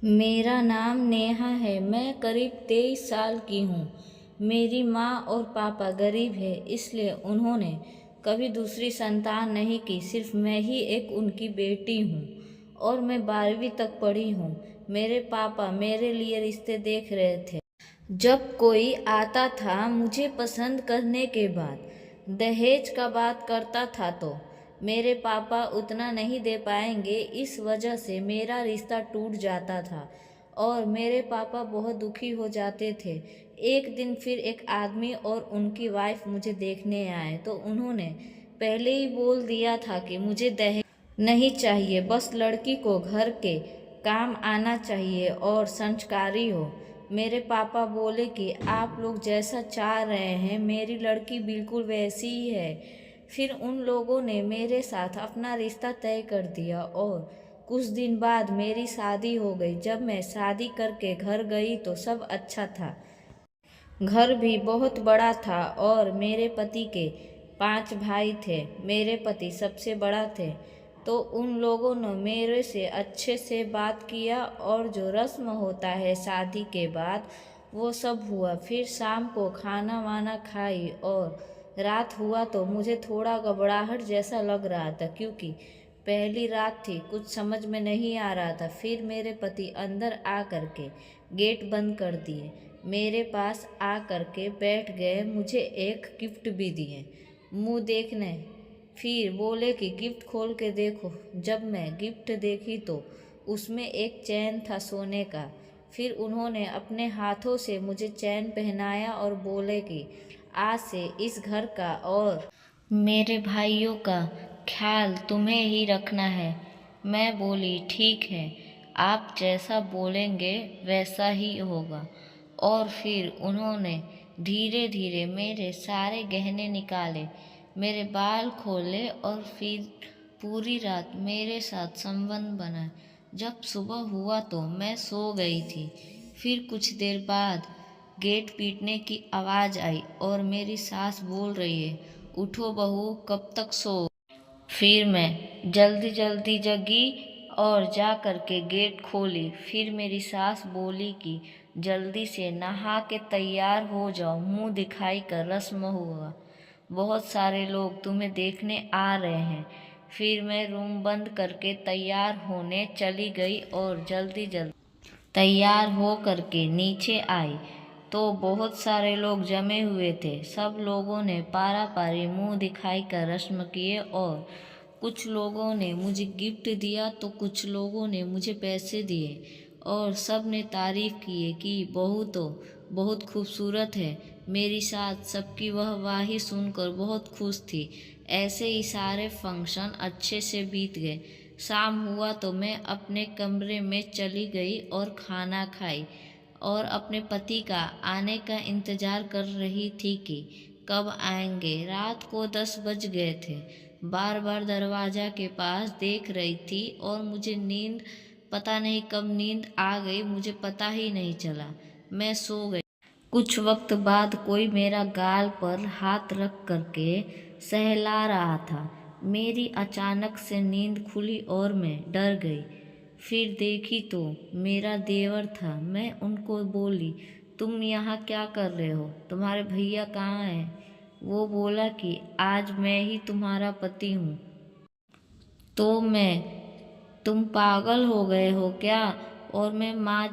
मेरा नाम नेहा है। मैं करीब 23 साल की हूँ। मेरी माँ और पापा गरीब है, इसलिए उन्होंने कभी दूसरी संतान नहीं की। सिर्फ मैं ही एक उनकी बेटी हूँ और मैं 12वीं तक पढ़ी हूँ। मेरे पापा मेरे लिए रिश्ते देख रहे थे। जब कोई आता था मुझे पसंद करने के बाद दहेज का बात करता था तो मेरे पापा उतना नहीं दे पाएंगे, इस वजह से मेरा रिश्ता टूट जाता था और मेरे पापा बहुत दुखी हो जाते थे। एक दिन फिर एक आदमी और उनकी वाइफ मुझे देखने आए तो उन्होंने पहले ही बोल दिया था कि मुझे दहेज नहीं चाहिए, बस लड़की को घर के काम आना चाहिए और संस्कारी हो। मेरे पापा बोले कि आप लोग जैसा चाह रहे हैं मेरी लड़की बिल्कुल वैसी ही है। फिर उन लोगों ने मेरे साथ अपना रिश्ता तय कर दिया और कुछ दिन बाद मेरी शादी हो गई। जब मैं शादी करके घर गई तो सब अच्छा था। घर भी बहुत बड़ा था और मेरे पति के 5 भाई थे। मेरे पति सबसे बड़ा थे तो उन लोगों ने मेरे से अच्छे से बात किया और जो रस्म होता है शादी के बाद वो सब हुआ। फिर शाम को खाना वाना खाई और रात हुआ तो मुझे थोड़ा घबराहट जैसा लग रहा था क्योंकि पहली रात थी, कुछ समझ में नहीं आ रहा था। फिर मेरे पति अंदर आ कर के गेट बंद कर दिए, मेरे पास आ कर के बैठ गए, मुझे एक गिफ्ट भी दिए मुँह देखने। फिर बोले कि गिफ्ट खोल के देखो। जब मैं गिफ्ट देखी तो उसमें एक चैन था सोने का। फिर उन्होंने अपने हाथों से मुझे चैन पहनाया और बोले कि आज से इस घर का और मेरे भाइयों का ख्याल तुम्हें ही रखना है। मैं बोली ठीक है, आप जैसा बोलेंगे वैसा ही होगा। और फिर उन्होंने धीरे धीरे मेरे सारे गहने निकाले, मेरे बाल खोले और फिर पूरी रात मेरे साथ संबंध बनाए। जब सुबह हुआ तो मैं सो गई थी। फिर कुछ देर बाद गेट पीटने की आवाज़ आई और मेरी सास बोल रही है, उठो बहू, कब तक सो। फिर मैं जल्दी जल्दी जगी और जा कर के गेट खोली। फिर मेरी सास बोली कि जल्दी से नहा के तैयार हो जाओ, मुंह दिखाई कर रस्म होगा, बहुत सारे लोग तुम्हें देखने आ रहे हैं। फिर मैं रूम बंद करके तैयार होने चली गई और जल्दी जल्दी तैयार हो करके नीचे आई तो बहुत सारे लोग जमे हुए थे। सब लोगों ने पारा पारी मुंह दिखाई कर रस्म किए और कुछ लोगों ने मुझे गिफ्ट दिया तो कुछ लोगों ने मुझे पैसे दिए और सब ने तारीफ़ किए कि बहू तो बहुत खूबसूरत है। मेरी सास सबकी वाहवाही सुनकर बहुत खुश थी। ऐसे ही सारे फंक्शन अच्छे से बीत गए। शाम हुआ तो मैं अपने कमरे में चली गई और खाना खाई और अपने पति का आने का इंतज़ार कर रही थी कि कब आएंगे। रात को 10 बज गए थे। बार बार दरवाज़ा के पास देख रही थी और मुझे नींद, पता नहीं कब नींद आ गई, मुझे पता ही नहीं चला, मैं सो गई। कुछ वक्त बाद कोई मेरा गाल पर हाथ रख करके सहला रहा था। मेरी अचानक से नींद खुली और मैं डर गई। फिर देखी तो मेरा देवर था। मैं उनको बोली, तुम यहाँ क्या कर रहे हो, तुम्हारे भैया कहाँ हैं? वो बोला कि आज मैं ही तुम्हारा पति हूँ। तो मैं, तुम पागल हो गए हो क्या? और मैं माँ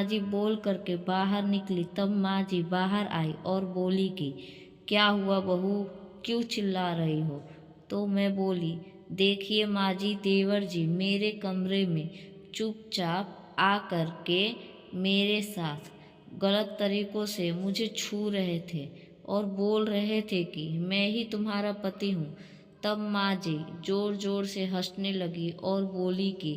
जी बोल करके बाहर निकली। तब माँ जी बाहर आई और बोली कि क्या हुआ बहू, क्यों चिल्ला रही हो? तो मैं बोली, देखिए माँ जी, देवर जी मेरे कमरे में चुपचाप आ कर के मेरे साथ गलत तरीक़ों से मुझे छू रहे थे और बोल रहे थे कि मैं ही तुम्हारा पति हूँ। तब माँ जी जोर जोर से हंसने लगी और बोली कि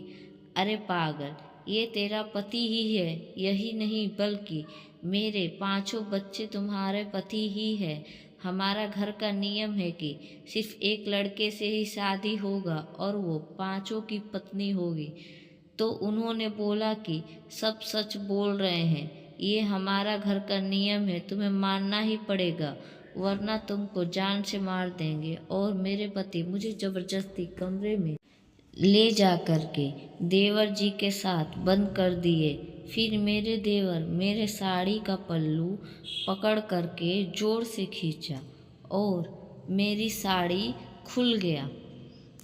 अरे पागल, ये तेरा पति ही है। यही नहीं बल्कि मेरे 5 बच्चे तुम्हारे पति ही है। हमारा घर का नियम है कि सिर्फ एक लड़के से ही शादी होगा और वो 5 की पत्नी होगी। तो उन्होंने बोला कि सब सच बोल रहे हैं, ये हमारा घर का नियम है, तुम्हें मानना ही पड़ेगा वरना तुमको जान से मार देंगे। और मेरे पति मुझे ज़बरदस्ती कमरे में ले जा कर के देवर जी के साथ बंद कर दिए। फिर मेरे देवर मेरे साड़ी का पल्लू पकड़ कर के जोर से खींचा और मेरी साड़ी खुल गया।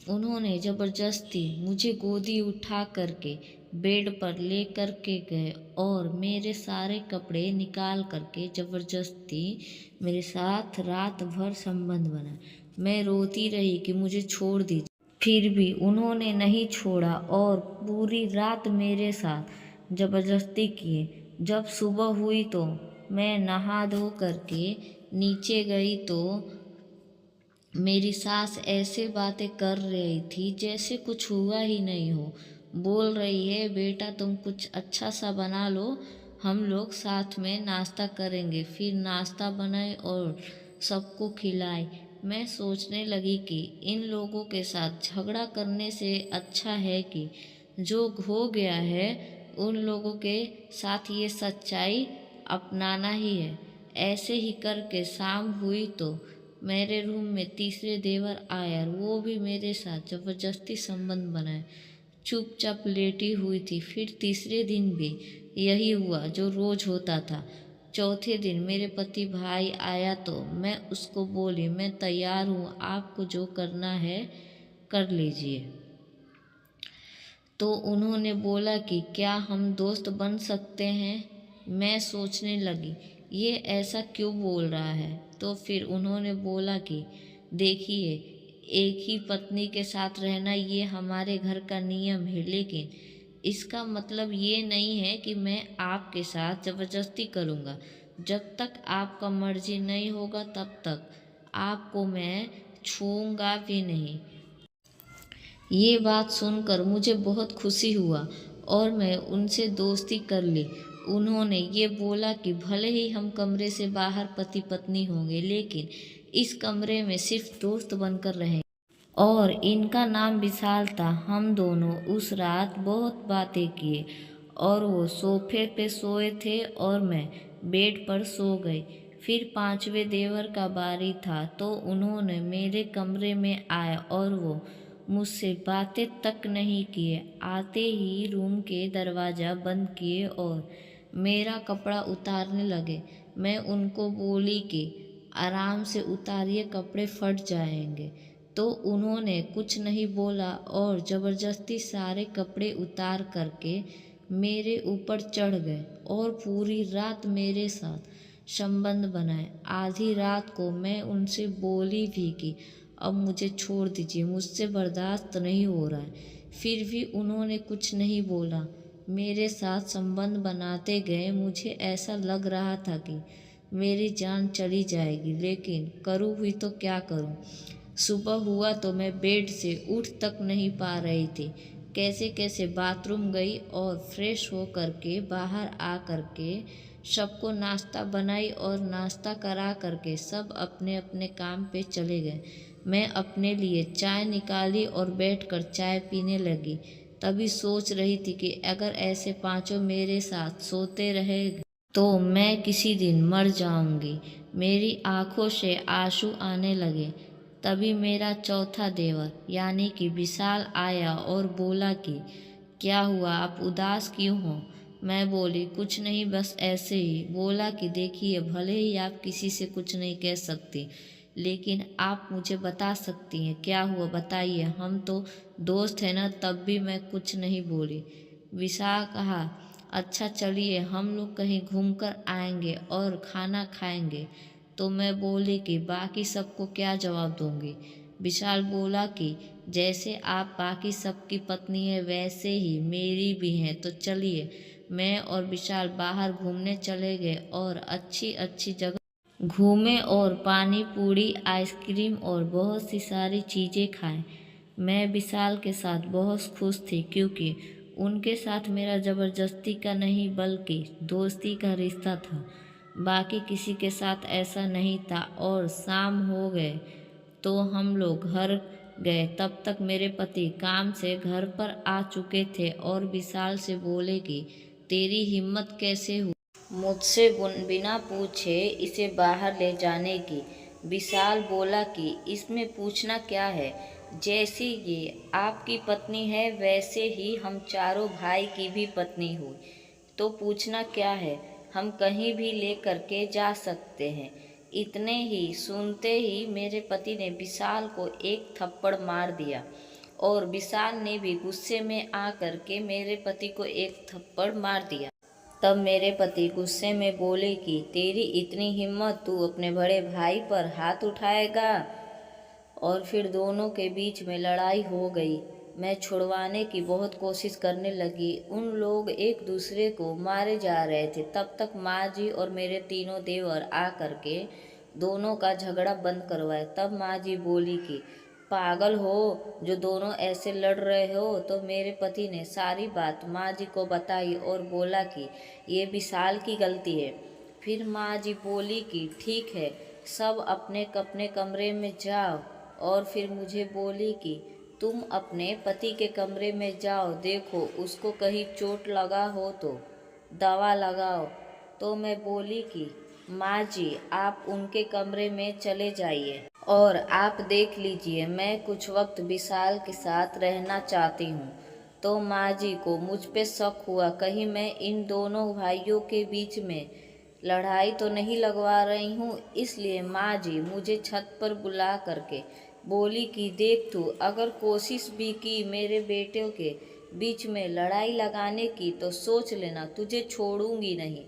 उन्होंने ज़बरदस्ती मुझे गोदी उठा कर के बेड पर ले कर के गए और मेरे सारे कपड़े निकाल कर के ज़बरदस्ती मेरे साथ रात भर संबंध बनाया। मैं रोती रही कि मुझे छोड़ दीजिए, फिर भी उन्होंने नहीं छोड़ा और पूरी रात मेरे साथ ज़बरदस्ती किए। जब सुबह हुई तो मैं नहा धो करके नीचे गई तो मेरी सास ऐसे बातें कर रही थी जैसे कुछ हुआ ही नहीं हो। बोल रही है, बेटा तुम कुछ अच्छा सा बना लो, हम लोग साथ में नाश्ता करेंगे। फिर नाश्ता बनाए और सबको खिलाए। मैं सोचने लगी कि इन लोगों के साथ झगड़ा करने से अच्छा है कि जो हो गया है उन लोगों के साथ ये सच्चाई अपनाना ही है। ऐसे ही करके शाम हुई तो मेरे रूम में तीसरे देवर आया और वो भी मेरे साथ ज़बरदस्ती संबंध बनाए। चुपचाप लेटी हुई थी। फिर तीसरे दिन भी यही हुआ जो रोज होता था। चौथे दिन मेरे पति भाई आया तो मैं उसको बोली, मैं तैयार हूँ, आपको जो करना है कर लीजिए। तो उन्होंने बोला कि क्या हम दोस्त बन सकते हैं। मैं सोचने लगी ये ऐसा क्यों बोल रहा है। तो फिर उन्होंने बोला कि देखिए, एक ही पत्नी के साथ रहना ये हमारे घर का नियम है, लेकिन इसका मतलब ये नहीं है कि मैं आपके साथ ज़बरदस्ती करूँगा। जब तक आपका मर्जी नहीं होगा तब तक आपको मैं छूऊंगा भी नहीं। ये बात सुनकर मुझे बहुत खुशी हुआ और मैं उनसे दोस्ती कर ली। उन्होंने ये बोला कि भले ही हम कमरे से बाहर पति पत्नी होंगे, लेकिन इस कमरे में सिर्फ दोस्त बनकर रहेंगे। और इनका नाम विशाल था। हम दोनों उस रात बहुत बातें किए और वो सोफे पे सोए थे और मैं बेड पर सो गई। फिर पांचवें देवर का बारी था तो उन्होंने मेरे कमरे में आया और वो मुझसे बातें तक नहीं किए। आते ही रूम के दरवाज़ा बंद किए और मेरा कपड़ा उतारने लगे। मैं उनको बोली कि आराम से उतारिए, कपड़े फट जाएंगे। तो उन्होंने कुछ नहीं बोला और ज़बरदस्ती सारे कपड़े उतार करके मेरे ऊपर चढ़ गए और पूरी रात मेरे साथ संबंध बनाए। आधी रात को मैं उनसे बोली भी कि अब मुझे छोड़ दीजिए, मुझसे बर्दाश्त नहीं हो रहा है। फिर भी उन्होंने कुछ नहीं बोला, मेरे साथ संबंध बनाते गए। मुझे ऐसा लग रहा था कि मेरी जान चली जाएगी, लेकिन करूँ भी तो क्या करूँ। सुबह हुआ तो मैं बेड से उठ तक नहीं पा रही थी। कैसे कैसे बाथरूम गई और फ्रेश हो करके बाहर आ करके सबको नाश्ता बनाई और नाश्ता करा करके सब अपने अपने काम पे चले गए। मैं अपने लिए चाय निकाली और बैठकर चाय पीने लगी। तभी सोच रही थी कि अगर ऐसे पांचों मेरे साथ सोते रहे तो मैं किसी दिन मर जाऊंगी। मेरी आंखों से आंसू आने लगे। तभी मेरा चौथा देवर यानी कि विशाल आया और बोला कि क्या हुआ, आप उदास क्यों हो। मैं बोली कुछ नहीं, बस ऐसे ही। बोला कि देखिए, भले ही आप किसी से कुछ नहीं कह सकती, लेकिन आप मुझे बता सकती हैं क्या हुआ, बताइए, हम तो दोस्त हैं ना। तब भी मैं कुछ नहीं बोली। विशाल कहा, अच्छा चलिए हम लोग कहीं घूम कर आएंगे और खाना खाएंगे। तो मैं बोली कि बाकी सबको क्या जवाब दूंगी। विशाल बोला कि जैसे आप बाकी सबकी पत्नी है वैसे ही मेरी भी हैं, तो चलिए। मैं और विशाल बाहर घूमने चले गए और अच्छी अच्छी जगह घूमे और पानी पूरी, आइसक्रीम और बहुत सी सारी चीज़ें खाएं। मैं विशाल के साथ बहुत खुश थी क्योंकि उनके साथ मेरा ज़बरदस्ती का नहीं बल्कि दोस्ती का रिश्ता था। बाकी किसी के साथ ऐसा नहीं था। और शाम हो गए तो हम लोग घर गए। तब तक मेरे पति काम से घर पर आ चुके थे और विशाल से बोले कि तेरी हिम्मत कैसे हुई मुझसे बिना पूछे इसे बाहर ले जाने की। विशाल बोला कि इसमें पूछना क्या है, जैसी ये आपकी पत्नी है वैसे ही हम चारों भाई की भी पत्नी हुई तो पूछना क्या है, हम कहीं भी ले करके जा सकते हैं। इतने ही सुनते ही मेरे पति ने विशाल को एक थप्पड़ मार दिया और विशाल ने भी गुस्से में आ करके मेरे पति को एक थप्पड़ मार दिया। तब मेरे पति गुस्से में बोले कि तेरी इतनी हिम्मत, तू अपने बड़े भाई पर हाथ उठाएगा। और फिर दोनों के बीच में लड़ाई हो गई। मैं छुड़वाने की बहुत कोशिश करने लगी। उन लोग एक दूसरे को मारे जा रहे थे। तब तक माँ जी और मेरे तीनों देवर आ करके दोनों का झगड़ा बंद करवाए। तब माँ जी बोली कि पागल हो जो दोनों ऐसे लड़ रहे हो। तो मेरे पति ने सारी बात माँ जी को बताई और बोला कि ये विशाल की गलती है। फिर माँ जी बोली कि ठीक है, सब अपने अपने कमरे में जाओ। और फिर मुझे बोली कि तुम अपने पति के कमरे में जाओ, देखो उसको कहीं चोट लगा हो तो दवा लगाओ। तो मैं बोली कि माँ जी आप उनके कमरे में चले जाइए और आप देख लीजिए, मैं कुछ वक्त विशाल के साथ रहना चाहती हूँ। तो माँ जी को मुझ पे शक हुआ, कहीं मैं इन दोनों भाइयों के बीच में लड़ाई तो नहीं लगवा रही हूँ। इसलिए माँ जी मुझे छत पर बुला करके बोली कि देख, तू अगर कोशिश भी की मेरे बेटे के बीच में लड़ाई लगाने की तो सोच लेना, तुझे छोड़ूंगी नहीं।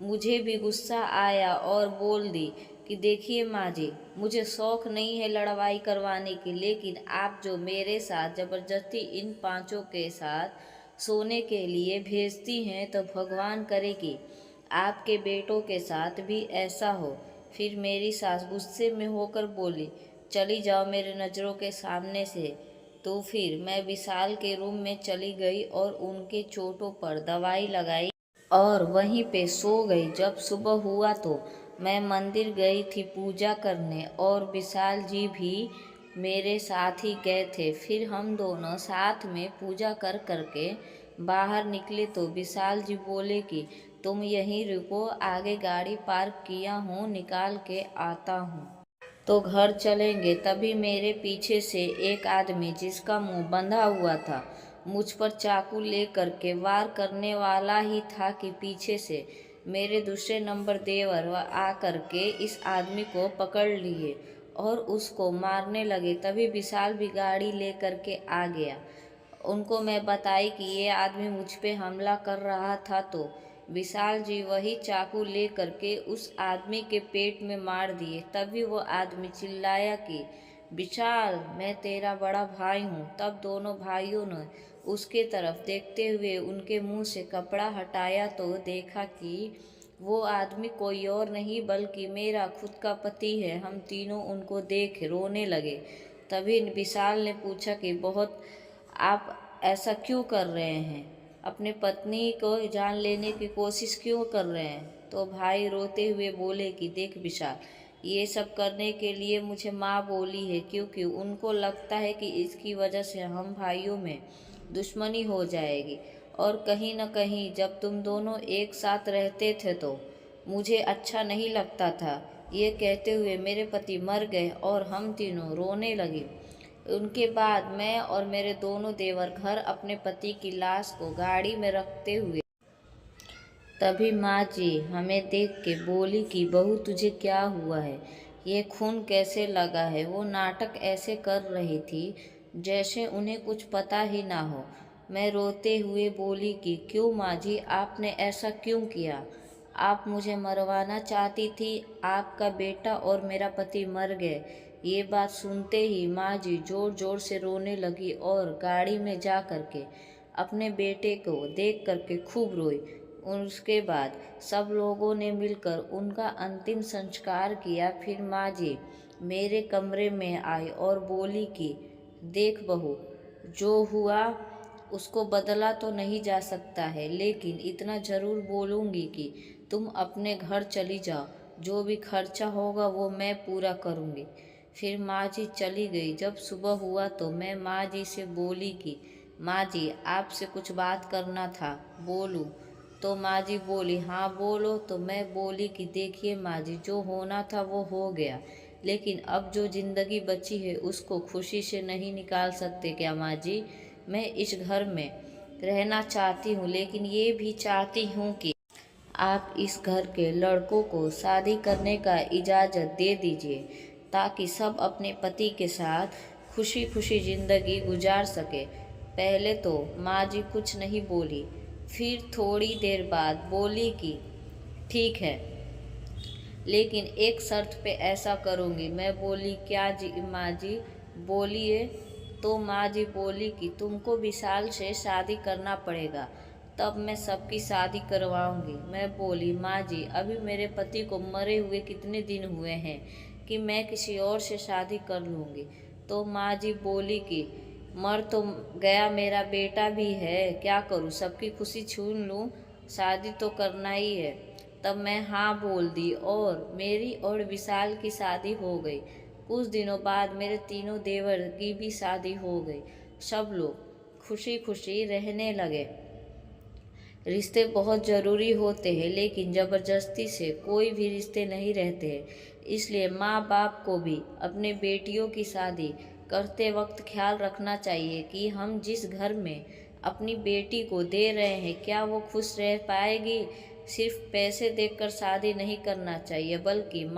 मुझे भी गुस्सा आया और बोल दी कि देखिए माँ जी, मुझे शौक नहीं है लड़ाई करवाने की, लेकिन आप जो मेरे साथ ज़बरदस्ती इन पांचों के साथ सोने के लिए भेजती हैं तो भगवान करे कि आपके बेटों के साथ भी ऐसा हो। फिर मेरी सास गुस्से में होकर बोली, चली जाओ मेरे नज़रों के सामने से। तो फिर मैं विशाल के रूम में चली गई और उनके चोटों पर दवाई लगाई और वहीं पे सो गई। जब सुबह हुआ तो मैं मंदिर गई थी पूजा करने और विशाल जी भी मेरे साथ ही गए थे। फिर हम दोनों साथ में पूजा कर करके बाहर निकले तो विशाल जी बोले कि तुम यहीं रुको, आगे गाड़ी पार्क किया हूँ, निकाल के आता हूँ तो घर चलेंगे। तभी मेरे पीछे से एक आदमी जिसका मुंह बंधा हुआ था मुझ पर चाकू ले करके वार करने वाला ही था कि पीछे से मेरे दूसरे नंबर देवर आ करके इस आदमी को पकड़ लिए और उसको मारने लगे। तभी विशाल भी गाड़ी ले करके आ गया। उनको मैं बताई कि ये आदमी मुझ पे हमला कर रहा था तो विशाल जी वही चाकू ले करके उस आदमी के पेट में मार दिए। तभी वो आदमी चिल्लाया कि विशाल, मैं तेरा बड़ा भाई हूँ। तब दोनों भाइयों ने उसके तरफ देखते हुए उनके मुंह से कपड़ा हटाया तो देखा कि वो आदमी कोई और नहीं बल्कि मेरा खुद का पति है। हम तीनों उनको देख रोने लगे। तभी विशाल ने पूछा कि बहुत आप ऐसा क्यों कर रहे हैं, अपने पत्नी को जान लेने की कोशिश क्यों कर रहे हैं। तो भाई रोते हुए बोले कि देख विशाल, ये सब करने के लिए मुझे माँ बोली है, क्योंकि उनको लगता है कि इसकी वजह से हम भाइयों में दुश्मनी हो जाएगी। और कहीं न कहीं जब तुम दोनों एक साथ रहते थे तो मुझे अच्छा नहीं लगता था। ये कहते हुए मेरे पति मर गए और हम तीनों रोने लगे। उनके बाद मैं और मेरे दोनों देवर घर अपने पति की लाश को गाड़ी में रखते हुए तभी माँ जी हमें देख के बोली कि बहू तुझे क्या हुआ है, ये खून कैसे लगा है। वो नाटक ऐसे कर रही थी जैसे उन्हें कुछ पता ही ना हो। मैं रोते हुए बोली कि क्यों माँ जी, आपने ऐसा क्यों किया, आप मुझे मरवाना चाहती थी, आपका बेटा और मेरा पति मर गए। ये बात सुनते ही माँ जी जोर जोर से रोने लगी और गाड़ी में जा करके अपने बेटे को देख करके खूब रोई। उसके बाद सब लोगों ने मिलकर उनका अंतिम संस्कार किया। फिर माँ जी मेरे कमरे में आई और बोली कि देख बहू, जो हुआ उसको बदला तो नहीं जा सकता है, लेकिन इतना ज़रूर बोलूँगी कि तुम अपने घर चली जाओ, जो भी खर्चा होगा वो मैं पूरा करूँगी। फिर माँ जी चली गई। जब सुबह हुआ तो मैं माँ जी से बोली कि माँ जी आपसे कुछ बात करना था, बोलूँ। तो माँ जी बोली हाँ बोलो। तो मैं बोली कि देखिए माँ जी, जो होना था वो हो गया, लेकिन अब जो जिंदगी बची है उसको खुशी से नहीं निकाल सकते क्या माँ जी? मैं इस घर में रहना चाहती हूँ, लेकिन ये भी चाहती हूँ कि आप इस घर के लड़कों को शादी करने का इजाज़त दे दीजिए, ताकि सब अपने पति के साथ खुशी खुशी ज़िंदगी गुजार सके। पहले तो माँ जी कुछ नहीं बोली, फिर थोड़ी देर बाद बोली कि ठीक है, लेकिन एक शर्त पे ऐसा करूँगी। मैं बोली क्या जी माँ जी? बोलिए। तो माँ जी बोली कि तुमको विशाल से शादी करना पड़ेगा, तब मैं सबकी शादी करवाऊंगी। मैं बोली माँ जी, अभी मेरे पति को मरे हुए कितने दिन हुए हैं कि मैं किसी और से शादी कर लूँगी। तो माँ जी बोली कि मर तो गया, मेरा बेटा भी है, क्या करूँ, सबकी खुशी छीन लूँ, शादी तो करना ही है। तब मैं हाँ बोल दी और मेरी और विशाल की शादी हो गई। कुछ दिनों बाद मेरे तीनों देवर की भी शादी हो गई। सब लोग खुशी खुशी रहने लगे। रिश्ते बहुत ज़रूरी होते हैं, लेकिन ज़बरदस्ती से कोई भी रिश्ते नहीं रहते हैं। इसलिए माँ बाप को भी अपने बेटियों की शादी करते वक्त ख्याल रखना चाहिए कि हम जिस घर में अपनी बेटी को दे रहे हैं, क्या वो खुश रह पाएगी। सिर्फ पैसे देखकर शादी नहीं करना चाहिए, बल्कि